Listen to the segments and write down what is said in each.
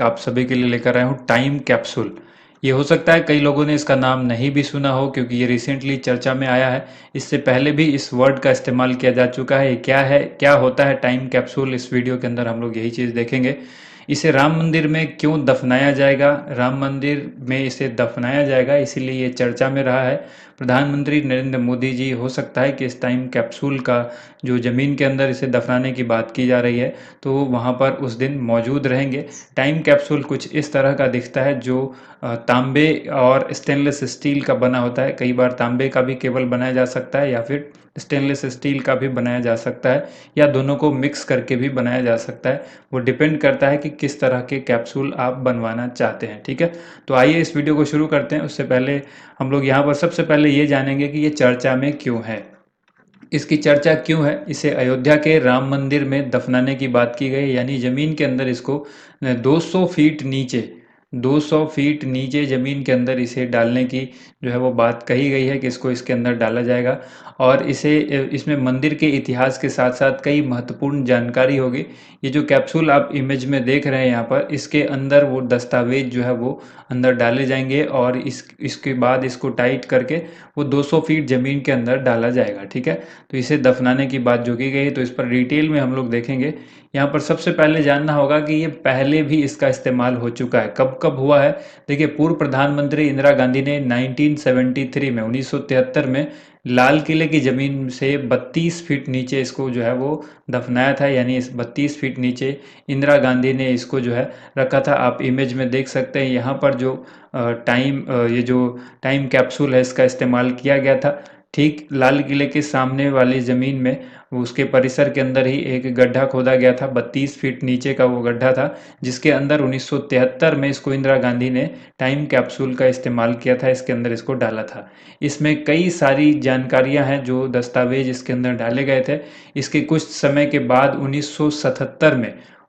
आप सभी के लिए लेकर आया हूँ टाइम कैप्सूल। ये हो सकता है कई लोगों ने इसका नाम नहीं भी सुना हो, क्योंकि ये रिसेंटली चर्चा में आया है। इससे पहले भी इस वर्ड का इस्तेमाल किया जा चुका है। ये क्या है, क्या होता है टाइम कैप्सूल, इस वीडियो के अंदर हम लोग यही चीज़ देखेंगे। इसे राम मंदिर में क्यों दफनाया जाएगा, राम मंदिर में इसे दफनाया जाएगा, इसीलिए ये चर्चा में रहा है। प्रधानमंत्री नरेंद्र मोदी जी, हो सकता है कि इस टाइम कैप्सूल का जो ज़मीन के अंदर इसे दफनाने की बात की जा रही है, तो वहाँ पर उस दिन मौजूद रहेंगे। टाइम कैप्सूल कुछ इस तरह का दिखता है, जो तांबे और स्टेनलेस स्टील का बना होता है। कई बार तांबे का भी केवल बनाया जा सकता है, या फिर स्टेनलेस स्टील का भी बनाया जा सकता है, या दोनों को मिक्स करके भी बनाया जा सकता है। वो डिपेंड करता है कि किस तरह के कैप्सूल आप बनवाना चाहते हैं। ठीक है, तो आइए इस वीडियो को शुरू करते हैं। उससे पहले हम लोग यहाँ पर सबसे पहले ये जानेंगे कि ये चर्चा में क्यों है। इसकी चर्चा क्यों है, इसे अयोध्या के राम मंदिर में दफनाने की बात की गई, यानी जमीन के अंदर इसको 200 फीट नीचे, 200 फीट नीचे जमीन के अंदर इसे डालने की जो है वो बात कही गई है कि इसको इसके अंदर डाला जाएगा। और इसे इसमें मंदिर के इतिहास के साथ साथ कई महत्वपूर्ण जानकारी होगी। ये जो कैप्सूल आप इमेज में देख रहे हैं यहाँ पर, इसके अंदर वो दस्तावेज जो है वो अंदर डाले जाएंगे, और इसके बाद इसको टाइट करके वो 200 फीट ज़मीन के अंदर डाला जाएगा। ठीक है, तो इसे दफनाने की बात जो की गई है, तो इस पर डिटेल में हम लोग देखेंगे। यहाँ पर सबसे पहले जानना होगा कि ये पहले भी इसका इस्तेमाल हो चुका है। कब कब हुआ है? देखिए, पूर्व प्रधानमंत्री इंदिरा गांधी ने 1973 में, 1973 में लाल किले की ज़मीन से 32 फीट नीचे इसको जो है वो दफनाया था। यानी इस 32 फीट नीचे इंदिरा गांधी ने इसको जो है रखा था। आप इमेज में देख सकते हैं यहाँ पर जो ये जो टाइम कैप्सूल है, इसका इस्तेमाल किया गया था। ठीक लाल किले के सामने वाली ज़मीन में, उसके परिसर के अंदर ही एक गड्ढा खोदा गया था। 32 फीट नीचे का वो गड्ढा था, जिसके अंदर 1973 में इसको इंदिरा गांधी ने टाइम कैप्सूल का इस्तेमाल किया था, इसके अंदर इसको डाला था। इसमें कई सारी जानकारियां हैं, जो दस्तावेज इसके अंदर डाले गए थे। इसके कुछ समय के बाद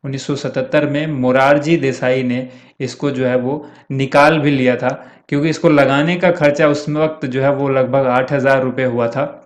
1977 में मोरारजी देसाई ने इसको जो है वो निकाल भी लिया था, क्योंकि इसको लगाने का खर्चा उस वक्त जो है वो लगभग 8,000 रुपये हुआ था।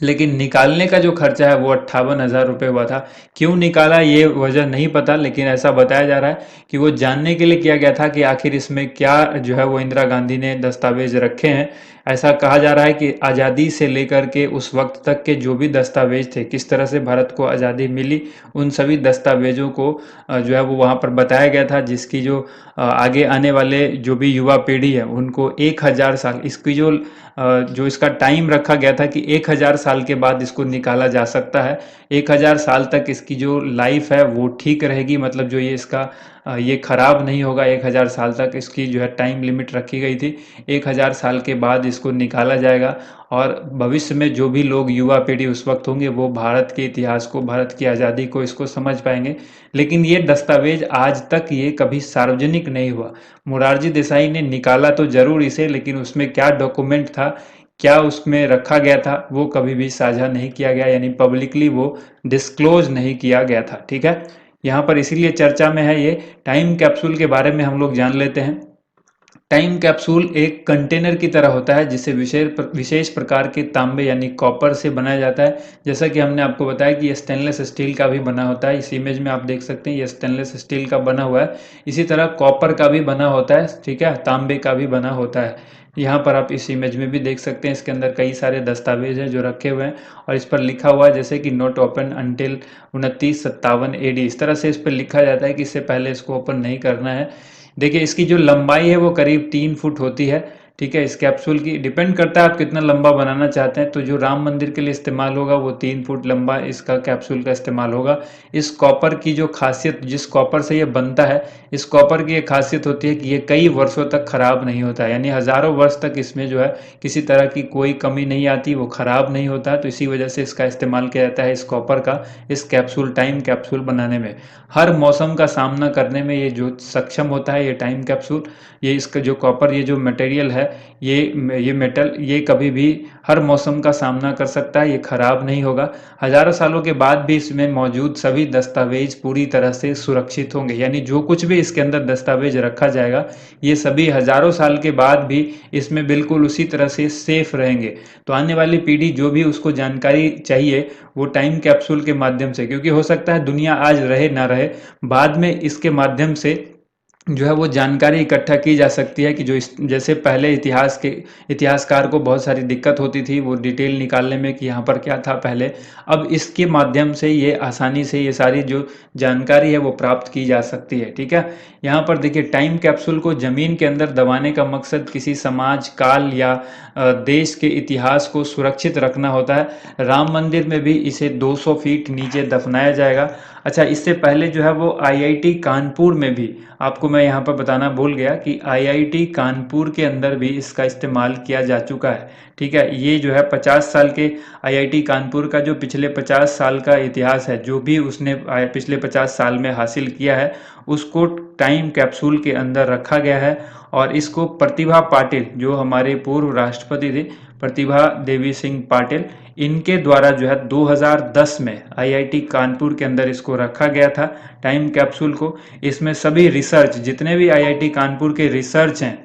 लेकिन निकालने का जो खर्चा है वो 58,000 रुपये हुआ था। क्यों निकाला ये वजह नहीं पता, लेकिन ऐसा बताया जा रहा है कि वो जानने के लिए किया गया था कि आखिर इसमें क्या जो है वो इंदिरा गांधी ने दस्तावेज रखे हैं। ऐसा कहा जा रहा है कि आज़ादी से लेकर के उस वक्त तक के जो भी दस्तावेज थे, किस तरह से भारत को आज़ादी मिली, उन सभी दस्तावेजों को जो है वो वहाँ पर बताया गया था, जिसकी जो आगे आने वाले जो भी युवा पीढ़ी है उनको 1,000 साल, इसकी जो इसका टाइम रखा गया था कि 1,000 साल के बाद इसको निकाला जा सकता है। 1,000 साल तक इसकी जो लाइफ है वो ठीक रहेगी, मतलब जो ये इसका ये खराब नहीं होगा। 1,000 साल तक इसकी जो है टाइम लिमिट रखी गई थी। 1,000 साल के बाद इसको निकाला जाएगा, और भविष्य में जो भी लोग, युवा पीढ़ी उस वक्त होंगे, वो भारत के इतिहास को, भारत की आज़ादी को, इसको समझ पाएंगे। लेकिन ये दस्तावेज आज तक ये कभी सार्वजनिक नहीं हुआ। मोरारजी देसाई ने निकाला तो जरूर इसे, लेकिन उसमें क्या डॉक्यूमेंट था, क्या उसमें रखा गया था, वो कभी भी साझा नहीं किया गया, यानी पब्लिकली वो डिस्क्लोज नहीं किया गया था। ठीक है, यहाँ पर इसीलिए चर्चा में है। ये टाइम कैप्सूल के बारे में हम लोग जान लेते हैं। टाइम कैप्सूल एक कंटेनर की तरह होता है, जिसे विशेष प्रकार के तांबे यानी कॉपर से बनाया जाता है। जैसा कि हमने आपको बताया कि ये स्टेनलेस स्टील का भी बना होता है। इस इमेज में आप देख सकते हैं ये स्टेनलेस स्टील का बना हुआ है। इसी तरह कॉपर का भी बना होता है, ठीक है, तांबे का भी बना होता है। यहाँ पर आप इस इमेज में भी देख सकते हैं, इसके अंदर कई सारे दस्तावेज हैं जो रखे हुए हैं, और इस पर लिखा हुआ है जैसे कि नॉट ओपन अंटिल 2957 AD। इस तरह से इस पर लिखा जाता है कि इससे पहले इसको ओपन नहीं करना है। देखिए, इसकी जो लंबाई है वो करीब 3 फुट होती है। ठीक है, इस कैप्सूल की डिपेंड करता है आप कितना लंबा बनाना चाहते हैं। तो जो राम मंदिर के लिए इस्तेमाल होगा वो 3 फुट लंबा इसका कैप्सूल का इस्तेमाल होगा। इस कॉपर की जो खासियत, जिस कॉपर से ये बनता है, इस कॉपर की एक खासियत होती है कि ये कई वर्षों तक खराब नहीं होता है, यानी हजारों वर्ष तक इसमें जो है किसी तरह की कोई कमी नहीं आती, वो खराब नहीं होता। तो इसी वजह से इसका इस्तेमाल किया जाता है, इस कॉपर का, इस कैप्सूल, टाइम कैप्सूल बनाने में। हर मौसम का सामना करने में ये जो सक्षम होता है, ये टाइम कैप्सूल, ये इसका जो कॉपर, ये जो मटेरियल है, ये मेटल, ये कभी भी हर मौसम का सामना कर सकता है, ये खराब नहीं होगा। हजारों सालों के बाद भी इसमें मौजूद सभी दस्तावेज पूरी तरह से सुरक्षित होंगे, यानी जो कुछ भी इसके अंदर दस्तावेज रखा जाएगा, ये सभी हजारों साल के बाद भी इसमें बिल्कुल उसी तरह से सेफ रहेंगे। तो आने वाली पीढ़ी जो भी उसको जानकारी चाहिए, वो टाइम कैप्सूल के माध्यम से, क्योंकि हो सकता है दुनिया आज रहे ना रहे, बाद में इसके माध्यम से जो है वो जानकारी इकट्ठा की जा सकती है कि जो इस जैसे पहले इतिहासकार को बहुत सारी दिक्कत होती थी वो डिटेल निकालने में कि यहाँ पर क्या था पहले। अब इसके माध्यम से ये आसानी से ये सारी जो जानकारी है वो प्राप्त की जा सकती है। ठीक है, यहाँ पर देखिए टाइम कैप्सूल को ज़मीन के अंदर दबाने का मकसद किसी समाज काल या देश के इतिहास को सुरक्षित रखना होता है। राम मंदिर में भी इसे 200 फीट नीचे दफनाया जाएगा। अच्छा, इससे पहले जो है वो आईआईटी कानपुर में भी, आपको मैं यहाँ पर बताना भूल गया कि आईआईटी कानपुर के अंदर भी इसका इस्तेमाल किया जा चुका है। ठीक है, ये जो है 50 साल के आईआईटी कानपुर का जो पिछले 50 साल का इतिहास है, जो भी उसने पिछले 50 साल में हासिल किया है, उसको टाइम कैप्सूल के अंदर रखा गया है। और इसको प्रतिभा पाटिल, जो हमारे पूर्व राष्ट्रपति थे, प्रतिभा देवी सिंह पाटिल, इनके द्वारा जो है 2010 में आईआईटी कानपुर के अंदर इसको रखा गया था टाइम कैप्सूल को। इसमें सभी रिसर्च, जितने भी आईआईटी कानपुर के रिसर्च हैं,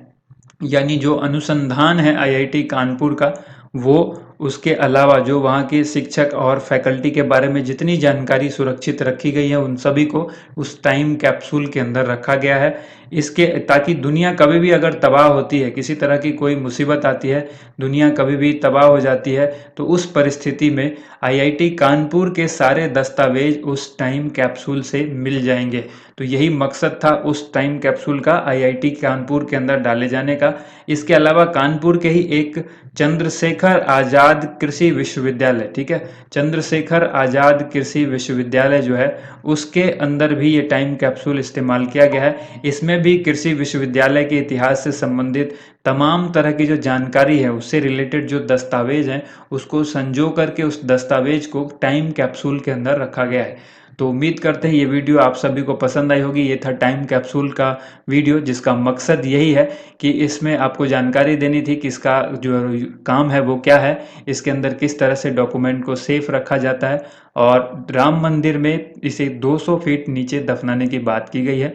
यानी जो अनुसंधान है आईआईटी कानपुर का, वो उसके अलावा जो वहाँ के शिक्षक और फैकल्टी के बारे में जितनी जानकारी सुरक्षित रखी गई है, उन सभी को उस टाइम कैप्सूल के अंदर रखा गया है। इसके ताकि दुनिया कभी भी अगर तबाह होती है, किसी तरह की कोई मुसीबत आती है, दुनिया कभी भी तबाह हो जाती है, तो उस परिस्थिति में आईआईटी कानपुर के सारे दस्तावेज उस टाइम कैप्सूल से मिल जाएंगे। तो यही मकसद था उस टाइम कैप्सूल का आईआईटी कानपुर के अंदर डाले जाने का। इसके अलावा कानपुर के ही एक चंद्रशेखर आजाद कृषि विश्वविद्यालय, ठीक है, चंद्रशेखर आजाद कृषि विश्वविद्यालय जो है, उसके अंदर भी ये टाइम कैप्सूल इस्तेमाल किया गया है। इसमें भी कृषि विश्वविद्यालय के इतिहास से संबंधित तमाम तरह की जो जानकारी है, उससे रिलेटेड जो दस्तावेज हैं, उसको संजो करके उस दस्तावेज को टाइम कैप्सूल के अंदर रखा गया है। तो उम्मीद करते हैं ये वीडियो आप सभी को पसंद आई होगी। ये था टाइम कैप्सूल का वीडियो, जिसका मकसद यही है कि इसमें आपको जानकारी देनी थी कि इसका जो काम है वो क्या है, इसके अंदर किस तरह से डॉक्यूमेंट को सेफ रखा जाता है, और राम मंदिर में इसे 200 फीट नीचे दफनाने की बात की गई है।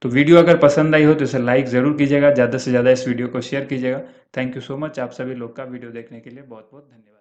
तो वीडियो अगर पसंद आई हो तो इसे लाइक ज़रूर कीजिएगा, ज़्यादा से ज़्यादा इस वीडियो को शेयर कीजिएगा। थैंक यू सो मच, आप सभी लोग का वीडियो देखने के लिए बहुत बहुत धन्यवाद।